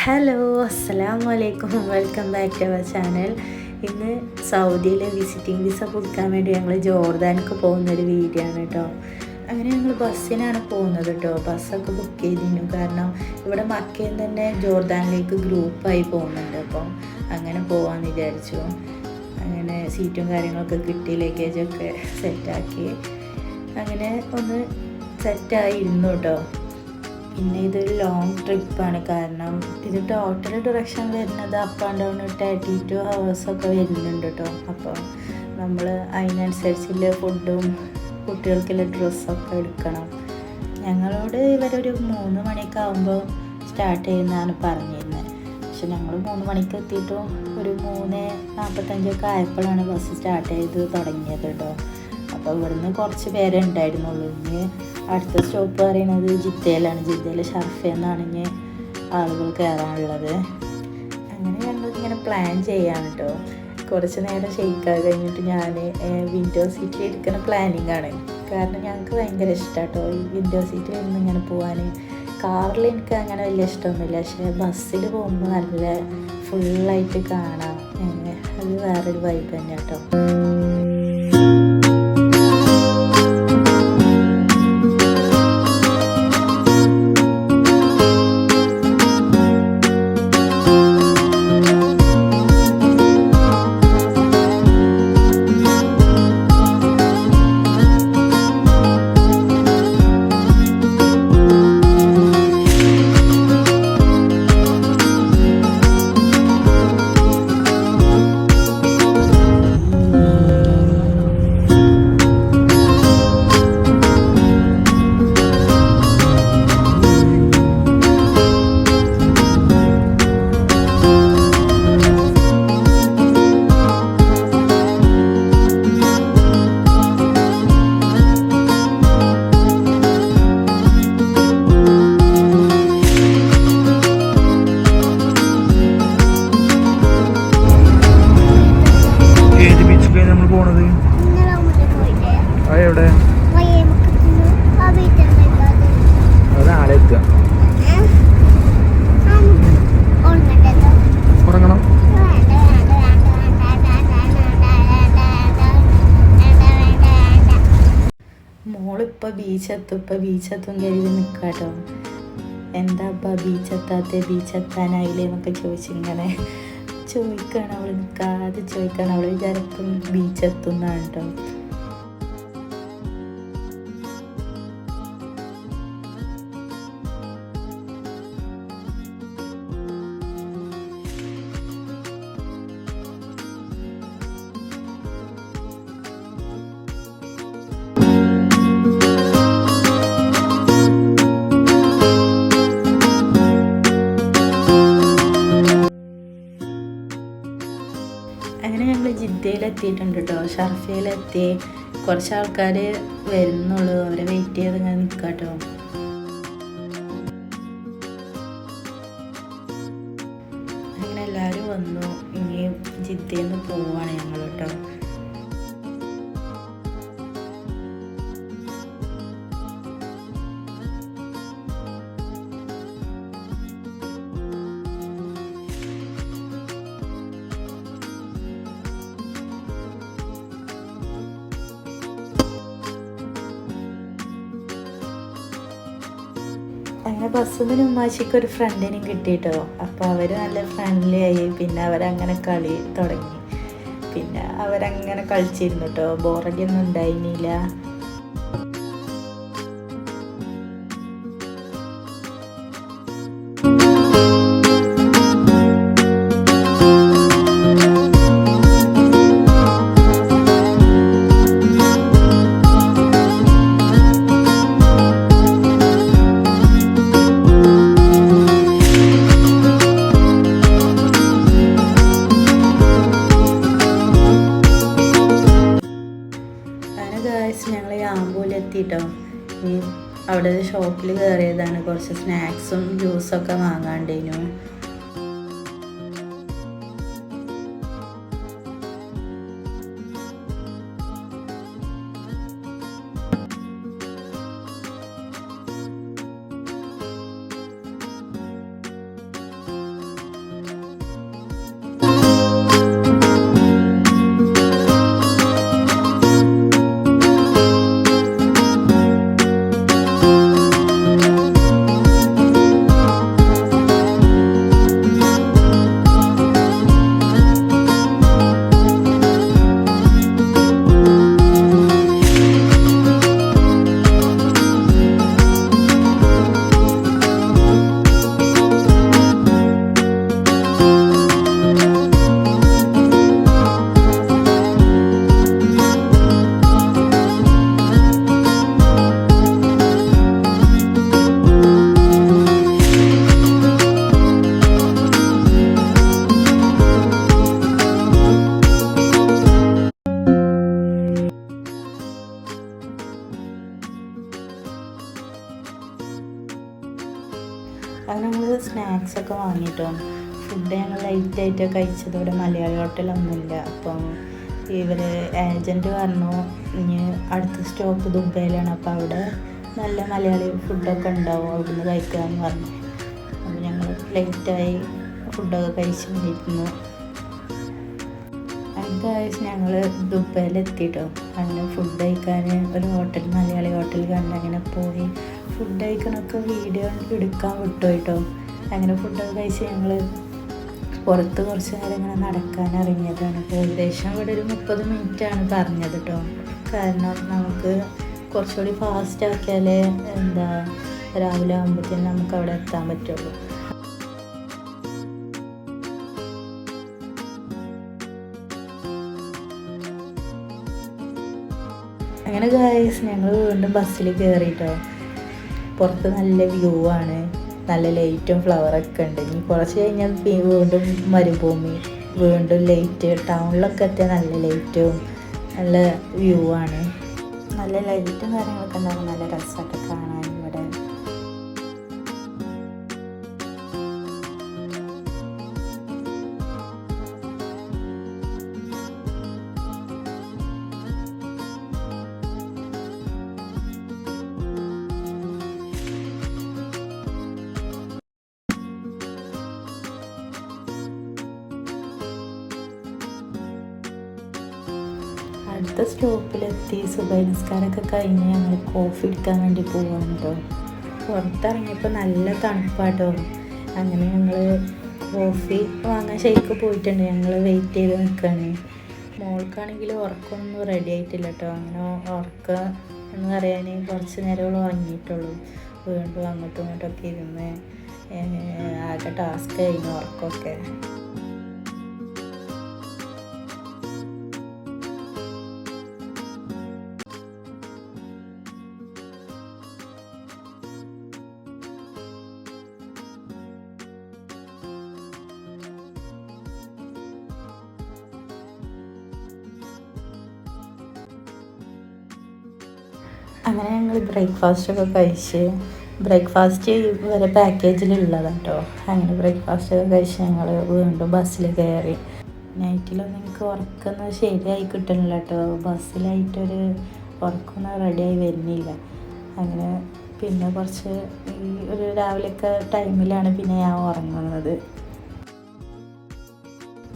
Hello, അസ്സലാമു അലൈക്കും. Welcome back to our channel. ഇന്ന് സൗദിയിലെ വിസിറ്റിംഗ് വിസ പുതുക്കാൻ വേണ്ടി ഞങ്ങൾ ജോർദാനിക്ക് പോകുന്നൊരു വീഡിയോ ആണ് കേട്ടോ. അങ്ങനെ ഞങ്ങൾ ബസ്സിനാണ് പോകുന്നത് കേട്ടോ. ബസ്സൊക്കെ ബുക്ക് ചെയ്തിരുന്നു. കാരണം ഇവിടെ മക്കയിൽ നിന്ന് തന്നെ ജോർദാനിലേക്ക് ഗ്രൂപ്പായി പോകുന്നുണ്ട്. അപ്പം അങ്ങനെ പോകാമെന്ന് വിചാരിച്ചു. അങ്ങനെ സീറ്റും കാര്യങ്ങളൊക്കെ കിട്ടി, ലഗേജൊക്കെ സെറ്റാക്കി അങ്ങനെ ഒന്ന് സെറ്റായിരുന്നു കേട്ടോ. പിന്നെ ഇതൊരു ലോങ് ട്രിപ്പാണ്. കാരണം ഇത് ടോട്ടൽ ഡയറക്ഷൻ വരുന്നത് അപ്പ് ആൻഡ് ഡൗൺ 32 ഹവേഴ്സൊക്കെ വരുന്നുണ്ട് കേട്ടോ. അപ്പം നമ്മൾ അതിനനുസരിച്ചുള്ള ഫുഡും കുട്ടികൾക്കുള്ള ഡ്രസ്സൊക്കെ എടുക്കണം. ഞങ്ങളോട് ഇവരൊരു 3 മണിയൊക്കെ ആകുമ്പോൾ സ്റ്റാർട്ട് ചെയ്യുന്നതാണ് പറഞ്ഞിരുന്നത്. പക്ഷെ ഞങ്ങൾ 3 മണിക്ക് എത്തിയിട്ടും ഒരു 3:45 ആയപ്പോഴാണ് ബസ് സ്റ്റാർട്ട് ചെയ്ത് തുടങ്ങിയത് കേട്ടോ. അപ്പോൾ ഇവിടുന്ന് കുറച്ച് പേരെ ഉണ്ടായിരുന്നുള്ളൂ. ഇനി അടുത്ത സ്റ്റോപ്പ് പറയുന്നത് ജിദ്ദയിലാണ്. ജിദ്ദയിൽ ഷർഫയെന്നാണ് ഇനി ആളുകൾ കയറാനുള്ളത്. അങ്ങനെ ഞങ്ങളിങ്ങനെ പ്ലാൻ ചെയ്യാണ് കേട്ടോ. കുറച്ച് നേരം ഷെയ്ക്കായി കഴിഞ്ഞിട്ട് ഞാൻ വിൻഡോ സീറ്റിൽ ഇരിക്കുന്ന പ്ലാനിങ് ആണ്. കാരണം ഞങ്ങൾക്ക് ഭയങ്കര ഇഷ്ടമാണ് കേട്ടോ ഈ വിൻഡോ സീറ്റിൽ ഇരുന്ന് ഇങ്ങനെ പോകാൻ. കാറിൽ എനിക്ക് അങ്ങനെ വലിയ ഇഷ്ടമൊന്നുമില്ല, പക്ഷേ ബസ്സിൽ പോകുമ്പോൾ നല്ല ഫുള്ളായിട്ട് കാണാം. അത് വേറൊരു വൈബ് തന്നെ കേട്ടോ. മോളിപ്പോൾ ബീച്ചെത്തും കരുതി നിൽക്കാട്ടോ. എന്താ ബീച്ചെത്താനായില്ലേ എന്നൊക്കെ ചോദിച്ചിങ്ങനെ ചോദിക്കുകയാണ്. അവൾ നിൽക്കാതെ ചോദിക്കുകയാണ്. അവൾ വിചാരിക്കും ബീച്ചെത്തുന്നതാണ് കേട്ടോ. അങ്ങനെ ഞങ്ങൾ ജിദ്ദയിലെത്തിയിട്ടുണ്ട് കേട്ടോ. ഷർഫയിലെത്തി. കുറച്ച് ആൾക്കാർ വരുന്നുള്ളൂ. അവരെ വെയിറ്റ് ചെയ്ത് ഇങ്ങനെ നിൽക്കാം കേട്ടോ. അങ്ങനെ എല്ലാവരും വന്നു. ഇനി ജിദ്ദയിൽ നിന്ന് പോവാണ് ഞങ്ങൾ കേട്ടോ. അങ്ങനെ ബസ്സിൽ നിന്ന് ഉമ്മാച്ചിക്ക് ഒരു ഫ്രണ്ടിനെയും കിട്ടിയിട്ടോ. അപ്പോൾ അവർ നല്ല ഫ്രണ്ട്ലി ആയി. പിന്നെ അവരങ്ങനെ കളി തുടങ്ങി. പിന്നെ അവരങ്ങനെ കളിച്ചിരുന്നു കേട്ടോ. ബോറടിയൊന്നും ഉണ്ടായിരുന്നില്ല. ഞങ്ങൾ യാമ്പൂലെത്തിട്ടോ. ഈ അവിടെ ഷോപ്പിൽ കയറിയതാണ്. കുറച്ച് സ്നാക്സും ജ്യൂസൊക്കെ വാങ്ങാണ്ടേനു. വാങ്ങിയിട്ടോ. ഫുഡ് ഞങ്ങൾ ലൈറ്റായിട്ട് കഴിച്ചത്. ഇവിടെ മലയാളി ഹോട്ടലൊന്നുമില്ല. അപ്പം ഇവർ ഏജൻറ്റ് പറഞ്ഞു ഇനി അടുത്ത സ്റ്റോപ്പ് ദുബൈയിലാണ്, അപ്പോൾ അവിടെ നല്ല മലയാളി ഫുഡൊക്കെ ഉണ്ടാവും, അവിടുന്ന് കഴിക്കാമെന്ന് പറഞ്ഞു. അപ്പോൾ ഞങ്ങൾ ലേറ്റായി ഫുഡൊക്കെ കഴിച്ചുകൊണ്ടിരുന്നു. അടുത്ത ആഴ്ച ഞങ്ങൾ ദുബൈയിലെത്തിയിട്ടോ. അങ്ങനെ ഫുഡ് കഴിക്കാൻ ഒരു ഹോട്ടൽ, മലയാളി ഹോട്ടൽ കണ്ട് അങ്ങനെ പോയി ഫുഡ് കഴിക്കണമൊക്കെ വീഡിയോ എടുക്കാൻ വിട്ടുപോയിട്ടോ. അങ്ങനെ ഫുഡൊക്കെ കഴിച്ച് ഞങ്ങൾ പുറത്ത് കുറച്ച് നേരം ഇങ്ങനെ നടക്കാൻ ഇറങ്ങിയതാണ്. ഏകദേശം ഇവിടെ ഒരു 30 മിനിറ്റാണ് പറഞ്ഞത് കേട്ടോ. കാരണം നമുക്ക് കുറച്ചുകൂടി ഫാസ്റ്റ് ആക്കിയാലേ രാവിലെ ആകുമ്പോഴത്തേനും നമുക്ക് അവിടെ എത്താൻ പറ്റുള്ളൂ. അങ്ങനെ ഗായ്സ് ഞങ്ങൾ വീണ്ടും ബസ്സിൽ കയറിയിട്ടോ. പുറത്ത് നല്ല വ്യൂ ആണ്, നല്ല ലൈറ്റും ഫ്ലവറൊക്കെ ഉണ്ട്. ഇനി കുറച്ച് കഴിഞ്ഞാൽ വീണ്ടും മരുഭൂമി, വീണ്ടും ലൈറ്റ്. ടൗണിലൊക്കെ എത്തിയാൽ നല്ല ലൈറ്റും നല്ല വ്യൂ ആണ്. നല്ല ലൈറ്റും കാര്യങ്ങളൊക്കെ ഉണ്ടാകും, നല്ല രസമൊക്കെ കാണാൻ ഇവിടെ. അടുത്ത സ്റ്റോപ്പിലെത്തി സുബൈ നിസ്കാരമൊക്കെ കഴിഞ്ഞ് ഞങ്ങൾ കോഫി എടുക്കാൻ വേണ്ടി പോവാണ് കേട്ടോ. പുറത്തിറങ്ങിയപ്പോൾ നല്ല തണുപ്പാട്ടോ. അങ്ങനെ ഞങ്ങൾ കോഫി വാങ്ങാൻ ശരിക്ക് പോയിട്ടുണ്ട്. ഞങ്ങൾ വെയിറ്റ് ചെയ്ത് നിൽക്കുകയാണ്. മോൾക്കാണെങ്കിൽ ഉറക്കമൊന്നും റെഡി ആയിട്ടില്ല കേട്ടോ. അങ്ങനെ ഉറക്കം എന്ന് പറയാൻ കുറച്ച് നേരം ഉറങ്ങിയിട്ടുള്ളൂ. വീണ്ടും അങ്ങോട്ടും ഇങ്ങോട്ടൊക്കെ ഇരുന്ന് ആകെ ടാസ്ക് കഴിഞ്ഞു ഉറക്കമൊക്കെ. അങ്ങനെ ഞങ്ങൾ ബ്രേക്ക്ഫാസ്റ്റൊക്കെ കഴിച്ച്, ബ്രേക്ക്ഫാസ്റ്റ് വരെ പാക്കേജിലുള്ളതാണ് കേട്ടോ. അങ്ങനെ ബ്രേക്ക്ഫാസ്റ്റൊക്കെ കഴിച്ച് ഞങ്ങൾ വീണ്ടും ബസ്സിൽ കയറി. നൈറ്റിലൊന്നും എനിക്ക് ഉറക്കമൊന്നും ശരിയായി കിട്ടണില്ല കേട്ടോ. ബസ്സിലായിട്ടൊരു ഉറക്കമൊന്നും റെഡിയായി വരുന്നില്ല. അങ്ങനെ പിന്നെ കുറച്ച് ഈ ഒരു രാവിലെയൊക്കെ ടൈമിലാണ് പിന്നെ ഞാൻ ഉറങ്ങുന്നത്.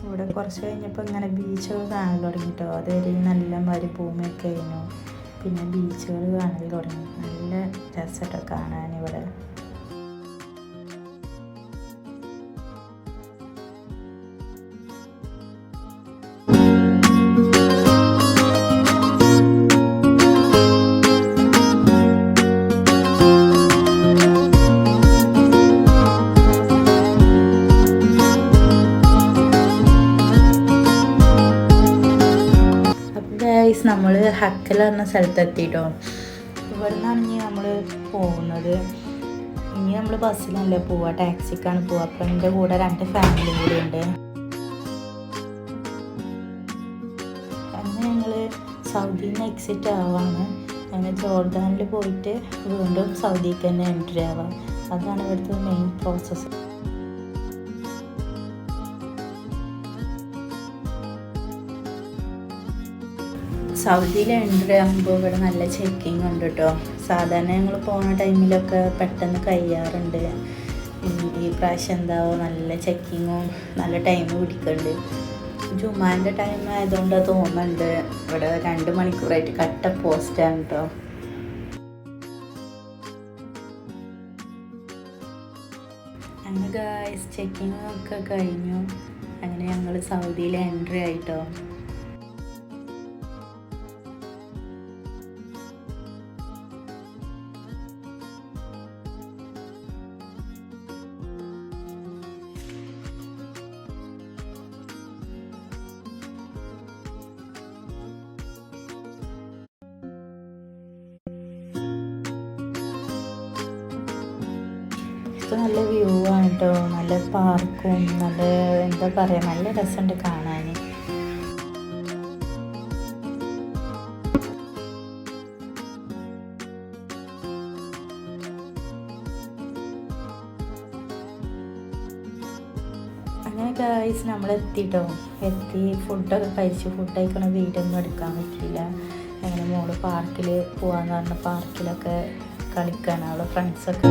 ഇവിടെ കുറച്ച് കഴിഞ്ഞപ്പോൾ ഇങ്ങനെ ബീച്ചൊക്കെ കാണാൻ തുടങ്ങി കേട്ടോ. അതുവരെ നല്ല മരുഭൂമിയൊക്കെ ആയിരുന്നു. പിന്നെ ബീച്ചുകൾ കാണൽ തുടങ്ങി. നല്ല രസമൊക്കെ കാണാൻ ഇവിടെ. നമ്മൾ ഹക്കൽ എന്ന സ്ഥലത്തെത്തിയിട്ടോ. ഇവിടെ നിന്നാണെങ്കിൽ നമ്മൾ പോകുന്നത്, ഇനി നമ്മൾ ബസ്സിലല്ല പോവുക, ടാക്സിക്കാണ് പോവുക. അപ്പം എൻ്റെ കൂടെ 2 ഫാമിലിയും കൂടി ഉണ്ട്. അങ്ങനെ ഞങ്ങൾ സൗദിയിൽ നിന്ന് എക്സിറ്റ് ആവാണ്. അങ്ങനെ ജോർദാനിൽ പോയിട്ട് വീണ്ടും സൗദിക്ക് തന്നെ എൻട്രി ആവാം. അതാണ് ഇവിടുത്തെ മെയിൻ പ്രോസസ്സ്. സൗദിയിൽ എൻട്രി ആകുമ്പോൾ ഇവിടെ നല്ല ചെക്കിങ് ഉണ്ട് കേട്ടോ. സാധാരണ ഞങ്ങൾ പോകുന്ന ടൈമിലൊക്കെ പെട്ടെന്ന് കഴിയാറുണ്ട്. ഈ പ്രാവശ്യം എന്താവും നല്ല ചെക്കിങ്ങും നല്ല ടൈം പിടിക്കുന്നുണ്ട്. ജുമാൻ്റെ ടൈം ആയതുകൊണ്ട് തോന്നുന്നുണ്ട്. ഇവിടെ 2 മണിക്കൂറായിട്ട് കട്ട പോസ്റ്റാണ് കേട്ടോ. അങ്ങനെ ഗായ്സ് ചെക്കിങ് ഒക്കെ കഴിഞ്ഞു. അങ്ങനെ ഞങ്ങൾ സൗദിയിൽ എൻട്രി ആയിട്ടോ. നല്ല വ്യൂ ആണ് കേട്ടോ. നല്ല പാർക്കും നല്ല എന്താ പറയുക, നല്ല രസമുണ്ട് കാണാൻ. അങ്ങനെ ഗൈസ് നമ്മൾ എത്തിട്ടോ. എത്തി ഫുഡൊക്കെ കഴിച്ചു. ഫുഡ് കഴിക്കണ വീഡിയോ ഒന്നും എടുക്കാൻ പറ്റിയില്ല. അങ്ങനെ മോള് പാർക്കിൽ പോകാമെന്ന് പറഞ്ഞ പാർക്കിലൊക്കെ കളിക്കുകയാണ്. അവളെ ഫ്രണ്ട്സൊക്കെ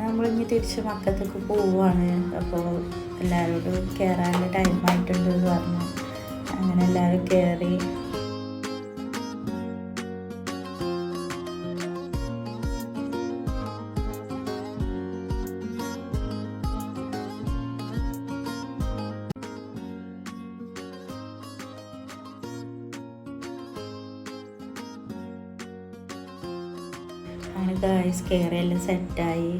നമ്മളിഞ്ഞ് തിരിച്ച് മക്കത്തേക്ക് പോവുകയാണ്. അപ്പോൾ എല്ലാവരോടും കയറാനുള്ള ടൈമായിട്ടുണ്ട് എന്ന് പറഞ്ഞു. അങ്ങനെ എല്ലാവരും കയറി. അങ്ങനെ ഗൈസ് കയറിയെല്ലാം സെറ്റായി.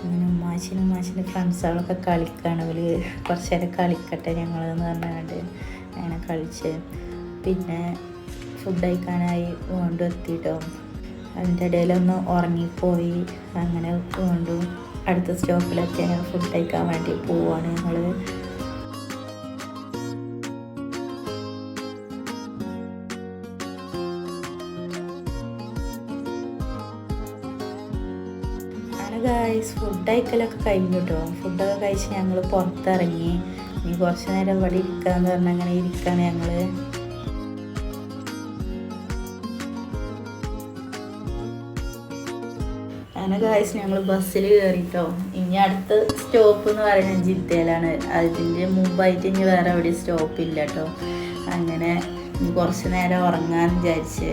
അങ്ങനെ ഉമ്മാച്ചിൻ്റെ ഫ്രണ്ട്സുകളൊക്കെ കളിക്കുകയാണ്. അവർ കുറച്ച് നേരം കളിക്കട്ടെ ഞങ്ങളെന്ന് പറഞ്ഞുകൊണ്ട് അങ്ങനെ കളിച്ച് പിന്നെ ഫുഡ് കഴിക്കാനായി വീണ്ടും എത്തിയിട്ടോ. അതിൻ്റെ ഇടയിലൊന്ന് ഉറങ്ങിപ്പോയി. അങ്ങനെ വീണ്ടും അടുത്ത സ്റ്റോപ്പിലെത്തി. അങ്ങനെ ഫുഡ് കഴിക്കാൻ വേണ്ടി പോവാണ് ഞങ്ങൾ. ഗൈസ് ഫുഡ് കഴിക്കലൊക്കെ കഴിഞ്ഞു കേട്ടോ. ഫുഡൊക്കെ കഴിച്ച് ഞങ്ങൾ പുറത്തിറങ്ങി. ഇനി കുറച്ച് നേരം ഇവിടെ ഇരിക്കാന്ന് പറഞ്ഞാൽ അങ്ങനെ ഇരിക്കാണ് ഞങ്ങൾ. അങ്ങനെ ഗൈസ് ഞങ്ങൾ ബസ്സിൽ കയറിട്ടോ. ഇനി അടുത്ത സ്റ്റോപ്പ് എന്ന് പറയുന്നത് ജിദ്ദയിലാണ്. അതിൻ്റെ മുമ്പായിട്ട് ഇനി വേറെ എവിടെയും സ്റ്റോപ്പില്ല കേട്ടോ. അങ്ങനെ ഇനി കുറച്ച് നേരം ഉറങ്ങാൻ വിചാരിച്ച്.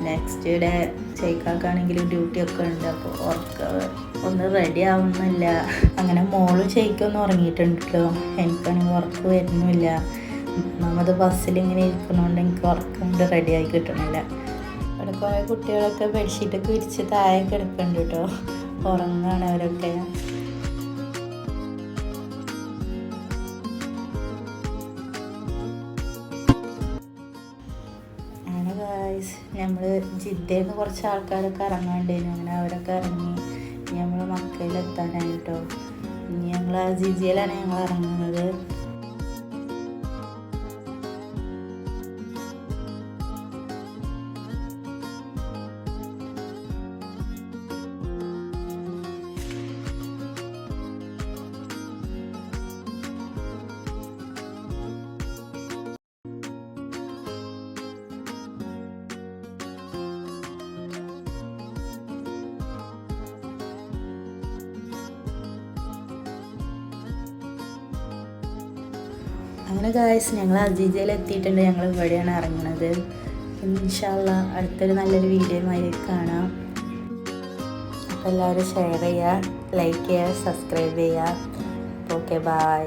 നെക്സ്റ്റ് ഡേ ഷെയ്ക്കാക്കാണെങ്കിൽ ഡ്യൂട്ടിയൊക്കെ ഉണ്ട്. അപ്പോൾ ഒന്ന് റെഡി ആവുന്നില്ല. അങ്ങനെ മോളും ഷെയ്ക്കൊന്നും ഉറങ്ങിയിട്ടുണ്ട് കേട്ടോ. എനിക്കാണെങ്കിൽ ഉറക്കം വരുന്നില്ല. ഒന്നാമത് ബസ്സിലിങ്ങനെ ഇരിക്കുന്നതുകൊണ്ട് എനിക്ക് ഉറക്കം റെഡിയായി കിട്ടണില്ല. അവിടെ കുറേ കുട്ടികളൊക്കെ ബെഡ്ഷീറ്റൊക്കെ വിരിച്ച് താഴെ കിടക്കുന്നുണ്ട് കേട്ടോ. ഉറങ്ങാണ് അവരൊക്കെ. നമ്മൾ ജിദ്ദയിൽ നിന്ന് കുറച്ച് ആൾക്കാരൊക്കെ ഇറങ്ങാണ്ടായിരുന്നു. അങ്ങനെ അവരൊക്കെ ഇറങ്ങി. ഇനി നമ്മൾ മക്കയിലെത്താനായിട്ടോ. ഇനി ഞങ്ങൾ അസീസിയയിലാണ് ഞങ്ങൾ ഇറങ്ങുന്നത്. അങ്ങനെ ഗായ്സ് ഞങ്ങൾ അസീസിയയിൽ എത്തിയിട്ടുണ്ട്. ഞങ്ങൾ ഇവിടെയാണ് ഇറങ്ങുന്നത്. ഇൻഷാ അല്ലാ അടുത്തൊരു നല്ലൊരു വീഡിയോയുമായി കാണാം. അപ്പോൾ എല്ലാവരും ഷെയർ ചെയ്യുക, ലൈക്ക് ചെയ്യുക, സബ്സ്ക്രൈബ് ചെയ്യുക. Okay bye.